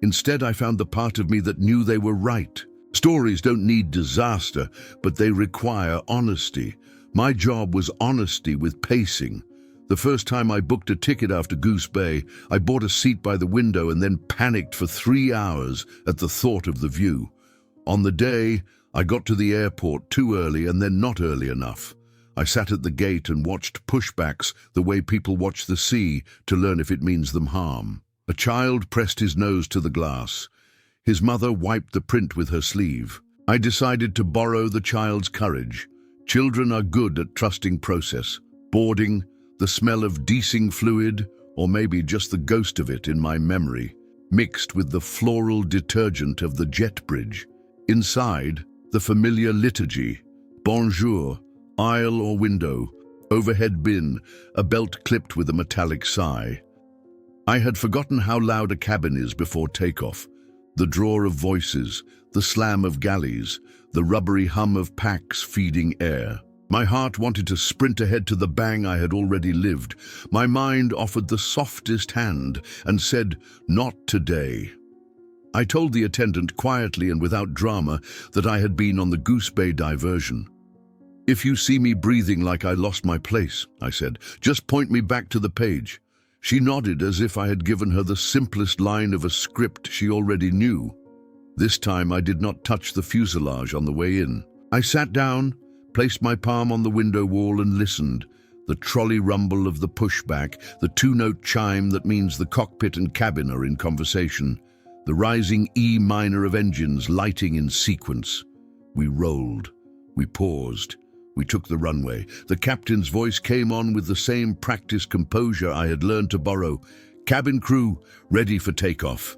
[SPEAKER 1] Instead, I found the part of me that knew they were right. Stories don't need disaster, but they require honesty. My job was honesty with pacing. The first time I booked a ticket after Goose Bay, I bought a seat by the window and then panicked for 3 hours at the thought of the view. On the day, I got to the airport too early and then not early enough. I sat at the gate and watched pushbacks the way people watch the sea to learn if it means them harm. A child pressed his nose to the glass. His mother wiped the print with her sleeve. I decided to borrow the child's courage. Children are good at trusting process. Boarding, the smell of desing fluid, or maybe just the ghost of it in my memory, mixed with the floral detergent of the jet bridge. Inside, the familiar liturgy. Bonjour, aisle or window, overhead bin, a belt clipped with a metallic sigh. I had forgotten how loud a cabin is before takeoff. The draw of voices, the slam of galleys, the rubbery hum of packs feeding air. My heart wanted to sprint ahead to the bang I had already lived. My mind offered the softest hand and said, "Not today." I told the attendant quietly and without drama that I had been on the Goose Bay diversion. "If you see me breathing like I lost my place," I said, "just point me back to the page." She nodded as if I had given her the simplest line of a script she already knew. This time I did not touch the fuselage on the way in. I sat down, placed my palm on the window wall and listened. The trolley rumble of the pushback, the two-note chime that means the cockpit and cabin are in conversation, the rising E minor of engines lighting in sequence. We rolled. We paused. We took the runway. The captain's voice came on with the same practiced composure I had learned to borrow. "Cabin crew, ready for takeoff."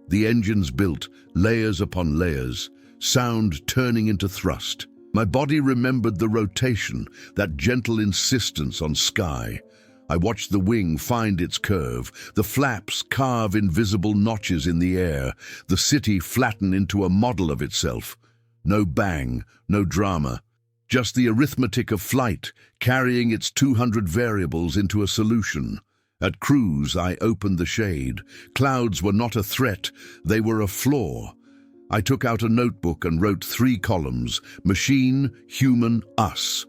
[SPEAKER 1] The engines built, layers upon layers, sound turning into thrust. My body remembered the rotation, that gentle insistence on sky. I watched the wing find its curve, the flaps carve invisible notches in the air, the city flatten into a model of itself. No bang, no drama. Just the arithmetic of flight, carrying its 200 variables into a solution. At cruise, I opened the shade. Clouds were not a threat, they were a flaw. I took out a notebook and wrote 3 columns: machine, human, us.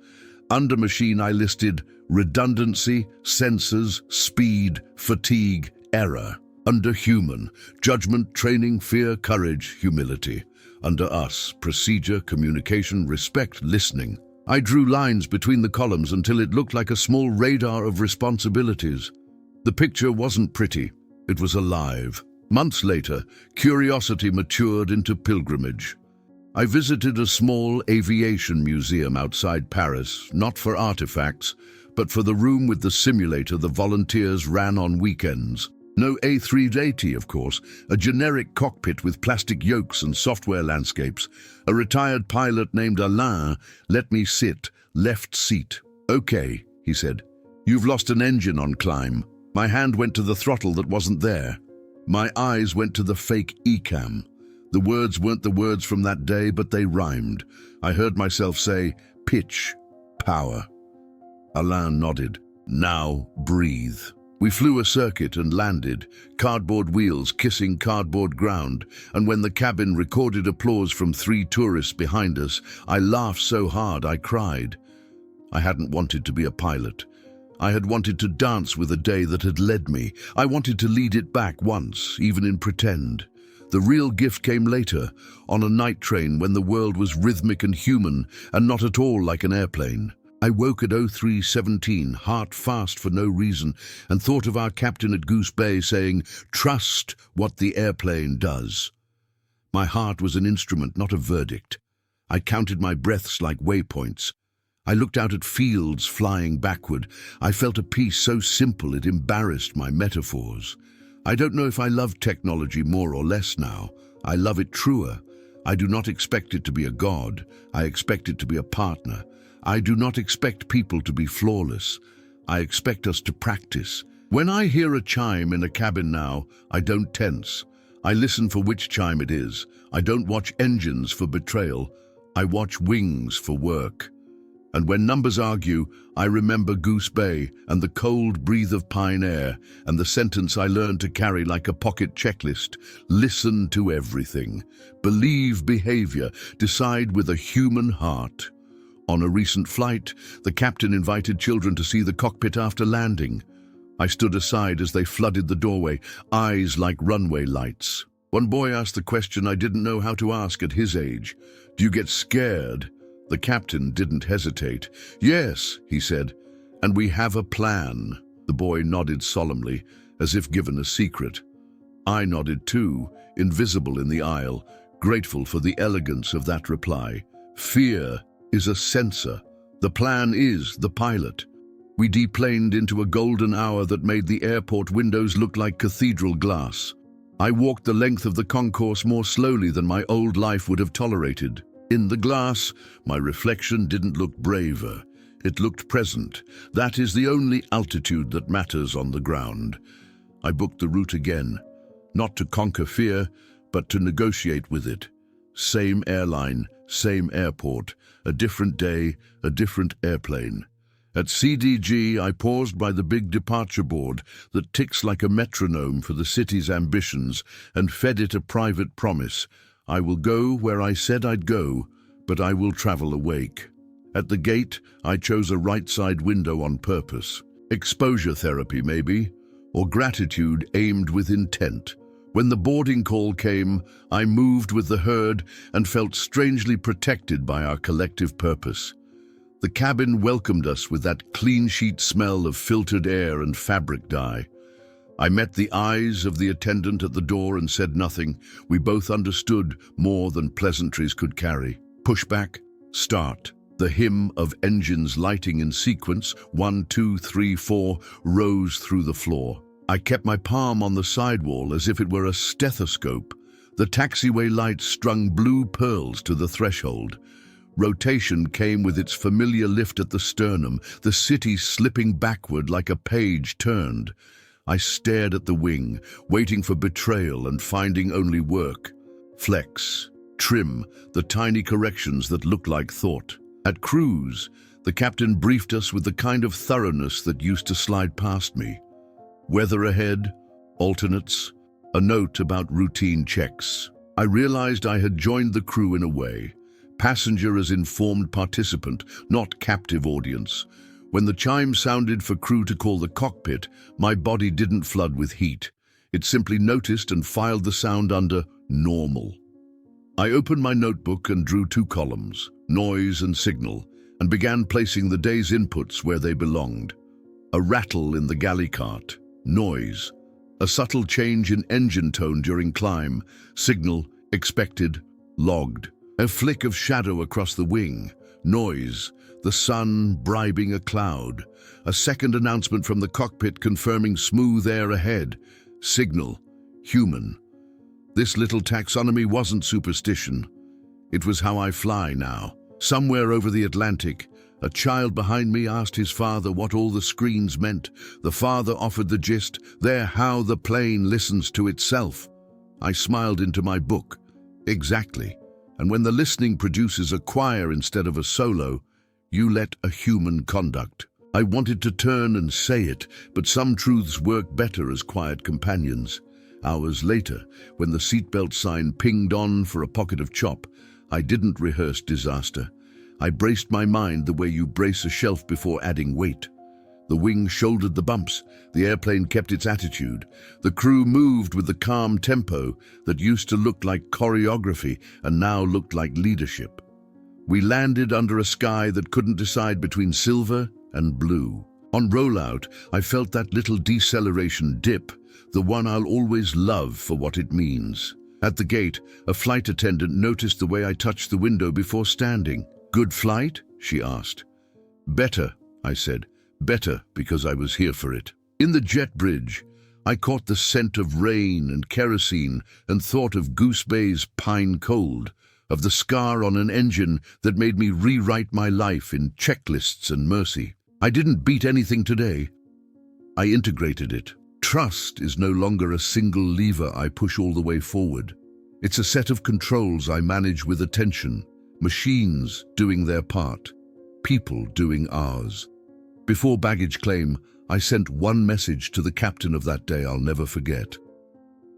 [SPEAKER 1] Under machine, I listed redundancy, sensors, speed, fatigue, error. Under human, judgment, training, fear, courage, humility. Under us, procedure, communication, respect, listening. I drew lines between the columns until it looked like a small radar of responsibilities. The picture wasn't pretty, it was alive. Months later, curiosity matured into pilgrimage. I visited a small aviation museum outside Paris, not for artifacts, but for the room with the simulator the volunteers ran on weekends. No A380, of course, a generic cockpit with plastic yokes and software landscapes. A retired pilot named Alain let me sit, left seat. "Okay," he said, "you've lost an engine on climb." My hand went to the throttle that wasn't there. My eyes went to the fake ECAM. The words weren't the words from that day, but they rhymed. I heard myself say, "Pitch, power." Alain nodded. "Now breathe." We flew a circuit and landed, cardboard wheels kissing cardboard ground, and when the cabin recorded applause from 3 tourists behind us, I laughed so hard I cried. I hadn't wanted to be a pilot. I had wanted to dance with a day that had led me. I wanted to lead it back once, even in pretend. The real gift came later, on a night train when the world was rhythmic and human, and not at all like an airplane. I woke at 03:17, heart fast for no reason, and thought of our captain at Goose Bay saying, "Trust what the airplane does." My heart was an instrument, not a verdict. I counted my breaths like waypoints. I looked out at fields flying backward. I felt a peace so simple it embarrassed my metaphors. I don't know if I love technology more or less now. I love it truer. I do not expect it to be a god. I expect it to be a partner. I do not expect people to be flawless. I expect us to practice. When I hear a chime in a cabin now, I don't tense. I listen for which chime it is. I don't watch engines for betrayal. I watch wings for work. And when numbers argue, I remember Goose Bay and the cold breath of pine air and the sentence I learned to carry like a pocket checklist. Listen to everything. Believe behavior. Decide with a human heart. On a recent flight, the captain invited children to see the cockpit after landing. I stood aside as they flooded the doorway, eyes like runway lights. One boy asked the question I didn't know how to ask at his age. Do you get scared? The captain didn't hesitate. Yes, he said, and we have a plan. The boy nodded solemnly, as if given a secret. I nodded too, invisible in the aisle, grateful for the elegance of that reply. Fear is a sensor. The plan is the pilot. We deplaned into a golden hour that made the airport windows look like cathedral glass. I walked the length of the concourse more slowly than my old life would have tolerated. In the glass, my reflection didn't look braver. It looked present. That is the only altitude that matters on the ground. I booked the route again, not to conquer fear, but to negotiate with it. Same airline, same airport, a different day, a different airplane. At CDG, I paused by the big departure board that ticks like a metronome for the city's ambitions and fed it a private promise. I will go where I said I'd go, but I will travel awake. At the gate, I chose a right-side window on purpose. Exposure therapy, maybe, or gratitude aimed with intent. When the boarding call came, I moved with the herd and felt strangely protected by our collective purpose. The cabin welcomed us with that clean sheet smell of filtered air and fabric dye. I met the eyes of the attendant at the door and said nothing. We both understood more than pleasantries could carry. Pushback, start. The hymn of engines lighting in sequence, 1, 2, 3, 4, rose through the floor. I kept my palm on the sidewall as if it were a stethoscope. The taxiway lights strung blue pearls to the threshold. Rotation came with its familiar lift at the sternum, the city slipping backward like a page turned. I stared at the wing, waiting for betrayal and finding only work. Flex, trim, the tiny corrections that looked like thought. At cruise, the captain briefed us with the kind of thoroughness that used to slide past me. Weather ahead, alternates, a note about routine checks. I realized I had joined the crew in a way. Passenger as informed participant, not captive audience. When the chime sounded for crew to call the cockpit, my body didn't flood with heat. It simply noticed and filed the sound under normal. I opened my notebook and drew 2 columns, noise and signal, and began placing the day's inputs where they belonged. A rattle in the galley cart, noise. A subtle change in engine tone during climb, signal, expected, logged. A flick of shadow across the wing, noise. The sun bribing a cloud. A second announcement from the cockpit confirming smooth air ahead. Signal, human. This little taxonomy wasn't superstition. It was how I fly now. Somewhere over the Atlantic, a child behind me asked his father what all the screens meant. The father offered the gist, they're how the plane listens to itself. I smiled into my book. Exactly. And when the listening produces a choir instead of a solo, you let a human conduct. I wanted to turn and say it, but some truths work better as quiet companions. Hours later, when the seatbelt sign pinged on for a pocket of chop, I didn't rehearse disaster. I braced my mind the way you brace a shelf before adding weight. The wing shouldered the bumps, the airplane kept its attitude. The crew moved with the calm tempo that used to look like choreography and now looked like leadership. We landed under a sky that couldn't decide between silver and blue. On rollout, I felt that little deceleration dip, the one I'll always love for what it means. At the gate, a flight attendant noticed the way I touched the window before standing. "Good flight?" she asked. "Better," I said. "Better because I was here for it." In the jet bridge, I caught the scent of rain and kerosene and thought of Goose Bay's pine cold, of the scar on an engine that made me rewrite my life in checklists and mercy. I didn't beat anything today. I integrated it. Trust is no longer a single lever I push all the way forward. It's a set of controls I manage with attention, machines doing their part, people doing ours. Before baggage claim, I sent one message to the captain of that day I'll never forget.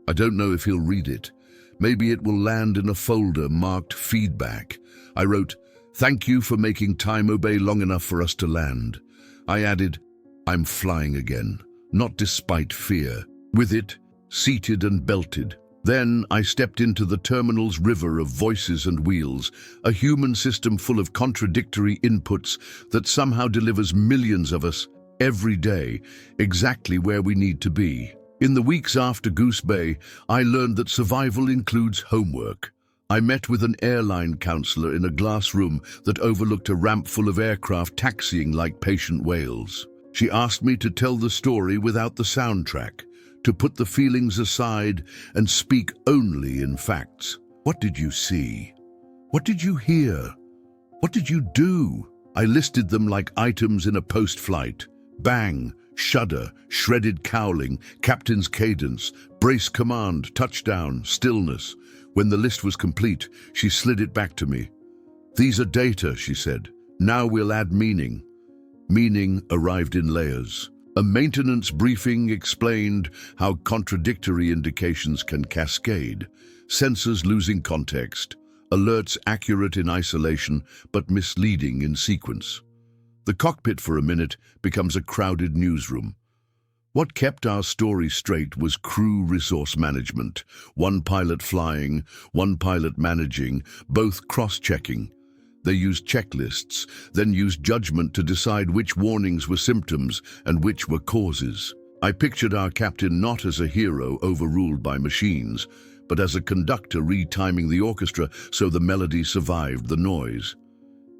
[SPEAKER 1] I don't know if he'll read it. Maybe it will land in a folder marked feedback. I wrote, "Thank you for making time obey long enough for us to land." I added, "I'm flying again, not despite fear." With it, seated and belted. Then I stepped into the terminal's river of voices and wheels, a human system full of contradictory inputs that somehow delivers millions of us every day exactly where we need to be. In the weeks after Goose Bay, I learned that survival includes homework. I met with an airline counselor in a glass room that overlooked a ramp full of aircraft taxiing like patient whales. She asked me to tell the story without the soundtrack, to put the feelings aside and speak only in facts. What did you see? What did you hear? What did you do? I listed them like items in a post-flight. Bang, shudder, shredded cowling, captain's cadence, brace command, touchdown, stillness. When the list was complete, she slid it back to me. "These are data," she said. "Now we'll add meaning." Meaning arrived in layers. A maintenance briefing explained how contradictory indications can cascade, sensors losing context, alerts accurate in isolation but misleading in sequence. The cockpit for a minute becomes a crowded newsroom. What kept our story straight was crew resource management. One pilot flying, one pilot managing, both cross-checking. They used checklists, then used judgment to decide which warnings were symptoms and which were causes. I pictured our captain not as a hero overruled by machines, but as a conductor retiming the orchestra so the melody survived the noise.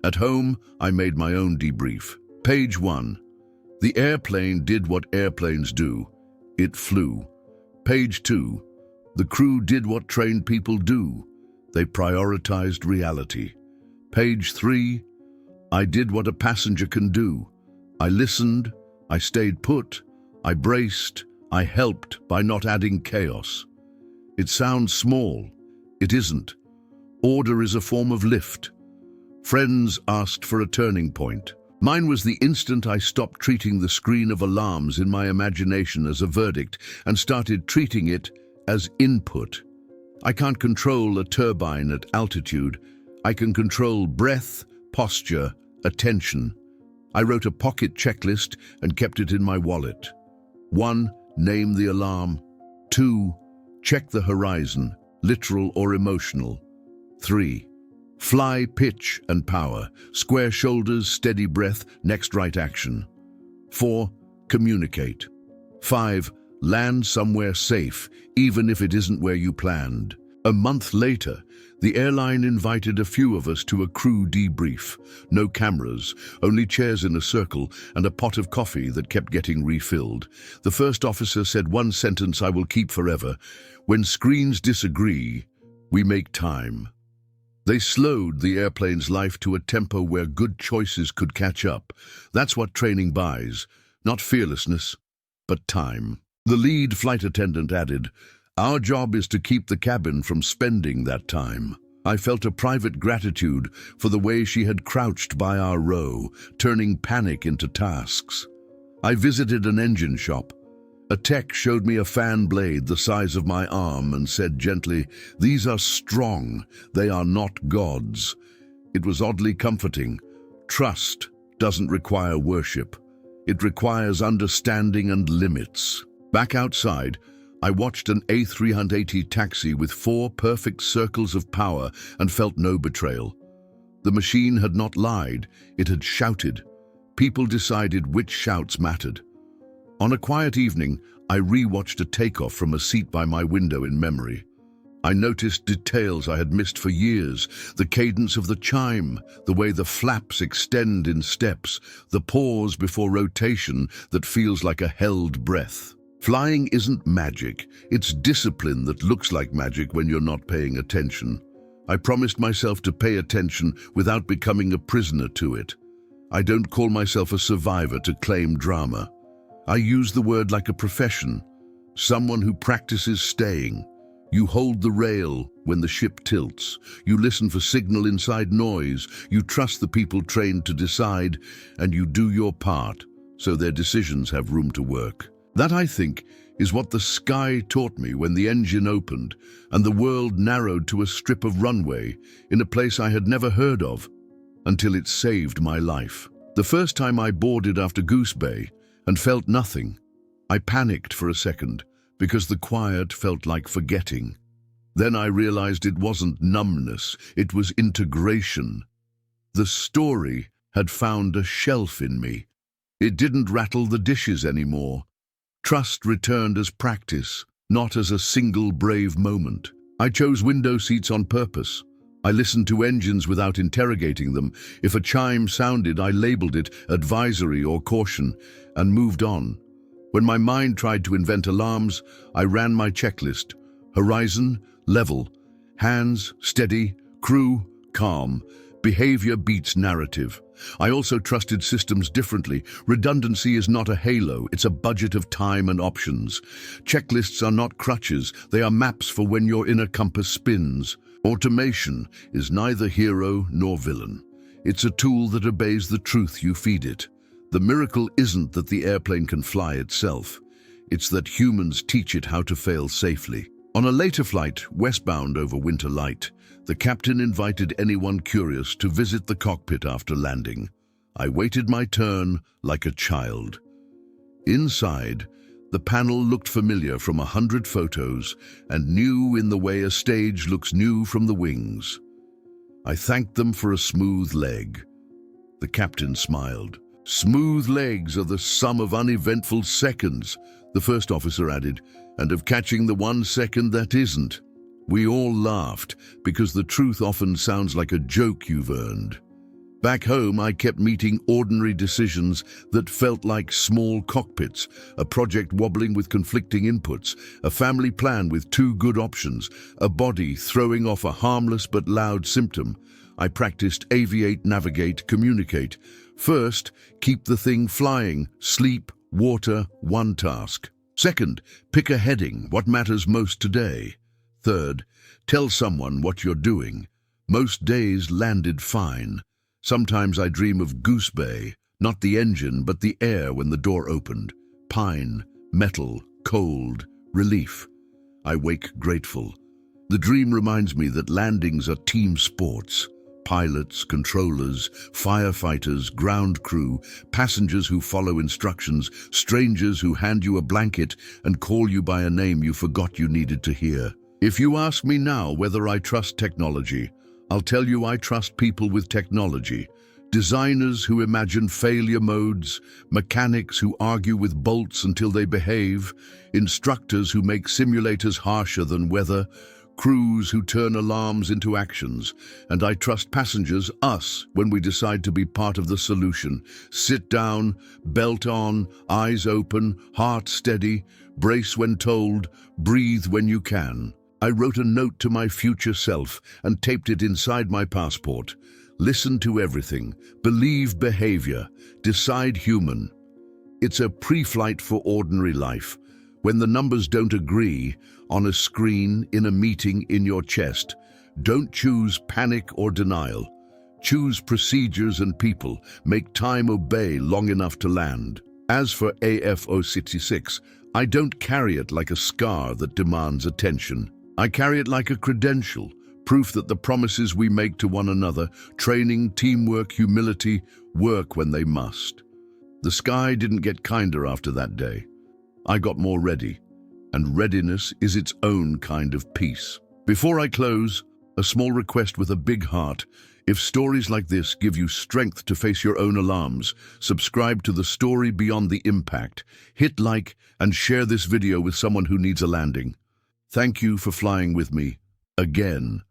[SPEAKER 1] At home, I made my own debrief. Page 1. The airplane did what airplanes do. It flew. Page 2. The crew did what trained people do. They prioritized reality. Page 3. I did what a passenger can do. I listened, I stayed put, I braced, I helped by not adding chaos. It sounds small. It isn't. Order is a form of lift. Friends asked for a turning point. Mine was the instant I stopped treating the screen of alarms in my imagination as a verdict and started treating it as input. I can't control a turbine at altitude. I can control breath, posture, attention. I wrote a pocket checklist and kept it in my wallet. 1. Name the alarm. 2. Check the horizon, literal or emotional. 3. Fly, pitch, and power. Square shoulders, steady breath, next right action. 4. Communicate. 5. Land somewhere safe, even if it isn't where you planned. A month later, the airline invited a few of us to a crew debrief. No cameras, only chairs in a circle and a pot of coffee that kept getting refilled. The first officer said one sentence I will keep forever. "When screens disagree, we make time." They slowed the airplane's life to a tempo where good choices could catch up. That's what training buys, not fearlessness, but time. The lead flight attendant added, "Our job is to keep the cabin from spending that time." I felt a private gratitude for the way she had crouched by our row, turning panic into tasks. I visited an engine shop. A tech showed me a fan blade the size of my arm and said gently, "These are strong, they are not gods." It was oddly comforting. Trust doesn't require worship. It requires understanding and limits. Back outside, I watched an A380 taxi with 4 perfect circles of power and felt no betrayal. The machine had not lied, it had shouted. People decided which shouts mattered. On a quiet evening, I re-watched a takeoff from a seat by my window in memory. I noticed details I had missed for years, the cadence of the chime, the way the flaps extend in steps, the pause before rotation that feels like a held breath. Flying isn't magic, it's discipline that looks like magic when you're not paying attention. I promised myself to pay attention without becoming a prisoner to it. I don't call myself a survivor to claim drama. I use the word like a profession, someone who practices staying. You hold the rail when the ship tilts. You listen for signal inside noise. You trust the people trained to decide, and you do your part so their decisions have room to work. That, I think, is what the sky taught me when the engine opened and the world narrowed to a strip of runway in a place I had never heard of until it saved my life. The first time I boarded after Goose Bay and felt nothing, I panicked for a second because the quiet felt like forgetting. Then I realized it wasn't numbness, it was integration. The story had found a shelf in me. It didn't rattle the dishes anymore. Trust returned as practice, not as a single brave moment. I chose window seats on purpose. I listened to engines without interrogating them. If a chime sounded, I labeled it advisory or caution and moved on. When my mind tried to invent alarms, I ran my checklist. Horizon, level. Hands, steady. Crew, calm. Behavior beats narrative. I also trusted systems differently. Redundancy is not a halo, it's a budget of time and options. Checklists are not crutches, they are maps for when your inner compass spins. Automation is neither hero nor villain. It's a tool that obeys the truth you feed it. The miracle isn't that the airplane can fly itself. It's that humans teach it how to fail safely. On a later flight, westbound over Winter Light, the captain invited anyone curious to visit the cockpit after landing. I waited my turn like a child. Inside, the panel looked familiar from 100 photos and new in the way a stage looks new from the wings. I thanked them for a smooth leg. The captain smiled. "Smooth legs are the sum of uneventful seconds," the first officer added, "and of catching the 1 second that isn't." We all laughed, because the truth often sounds like a joke you've earned. Back home, I kept meeting ordinary decisions that felt like small cockpits, a project wobbling with conflicting inputs, a family plan with 2 good options, a body throwing off a harmless but loud symptom. I practiced aviate, navigate, communicate. First, keep the thing flying, sleep, water, 1 task. Second, pick a heading, what matters most today. Third, tell someone what you're doing. Most days landed fine. Sometimes I dream of Goose Bay, not the engine, but the air when the door opened. Pine, metal, cold, relief. I wake grateful. The dream reminds me that landings are team sports. Pilots, controllers, firefighters, ground crew, passengers who follow instructions, strangers who hand you a blanket and call you by a name you forgot you needed to hear. If you ask me now whether I trust technology, I'll tell you I trust people with technology. Designers who imagine failure modes, mechanics who argue with bolts until they behave, instructors who make simulators harsher than weather, crews who turn alarms into actions, and I trust passengers, us, when we decide to be part of the solution. Sit down, belt on, eyes open, heart steady, brace when told, breathe when you can. I wrote a note to my future self and taped it inside my passport. Listen to everything, believe behavior, decide human. It's a pre-flight for ordinary life. When the numbers don't agree, on a screen, in a meeting, in your chest, Don't choose panic or denial. Choose procedures and people. Make time obey long enough to land. As for AFO 66, I don't carry it like a scar that demands attention. I carry it like a credential, proof that the promises we make to one another, training, teamwork, humility, work when they must. The sky didn't get kinder after that day. I got more ready, and readiness is its own kind of peace. Before I close, a small request with a big heart. If stories like this give you strength to face your own alarms, subscribe to The Story Beyond the Impact, hit like, and share this video with someone who needs a landing. Thank you for flying with me, again.